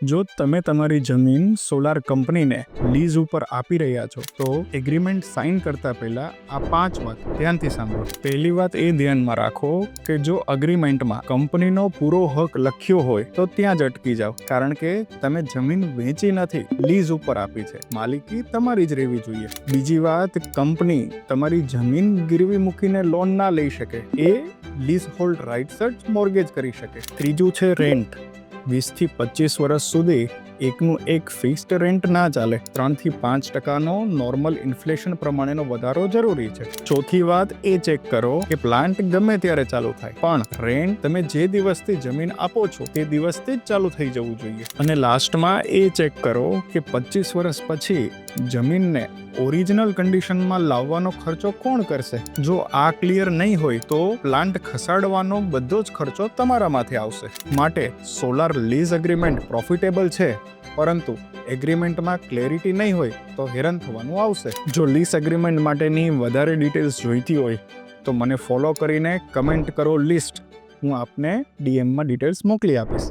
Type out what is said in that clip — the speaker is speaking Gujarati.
જો તમે તમારી જમીન સોલાર કંપનીને લીઝ ઉપર આપી રહ્યા છો તો એગ્રીમેન્ટ સાઇન કરતા પહેલા આ 5 વાત ધ્યાનથી સાંભળો. પહેલી વાત એ ધ્યાનમાં રાખો કે જો અગ્રીમેન્ટમાં કંપનીનો પૂરો હક લખ્યો હોય તો ત્યાં જ અટકી જાઓ, કારણ કે તમે જમીન વેચી નથી, લીઝ ઉપર આપી છે. માલિકી તમારી જ રહેવી જોઈએ. બીજી વાત, કંપની તમારી જમીન ગીરવી મૂકીને લોન ના લઈ શકે, એ લીઝ હોલ્ડ રાઇટ્સ જ મોર્ગેજ કરી શકે. ત્રીજું છે રેન્ટ. 20 થી 25 વર્ષ સુધી એકનું એક ફિક્સ્ડ રેન્ટ ના ચાલે. 3 થી 5% નોર્મલ ઇન્ફ્લેશન પ્રમાણેનો વધારો જરૂરી છે. ચોથી વાત એ ચેક કરો કે પ્લાન્ટ ગમે ત્યારે ચાલુ થાય, પણ રેન્ટ તમે જે દિવસથી જમીન આપો છો તે દિવસથી જ ચાલુ થઈ જવું જોઈએ. અને લાસ્ટમાં એ ચેક કરો કે 25 વર્ષ પછી જમીનને ઓરિજિનલ કન્ડિશનમાં લાવવાનો ખર્ચો કોણ કરશે. જો આ ક્લિયર નહીં હોય તો પ્લાન્ટ ખસાડવાનો બધો જ ખર્ચો તમારા માથે આવશે. માટે સોલાર લીઝ એગ્રીમેન્ટ પ્રોફિટેબલ છે, પરંતુ એગ્રીમેન્ટમાં ક્લેરિટી નહીં હોય તો હેરાન થવાનું આવશે. જો લીઝ એગ્રીમેન્ટ માટેની વધારે ડિટેલ્સ જોઈતી હોય તો મને ફોલો કરીને કમેન્ટ કરો લિસ્ટ. હું આપને ડીએમમાં ડિટેલ્સ મોકલી આપીશ.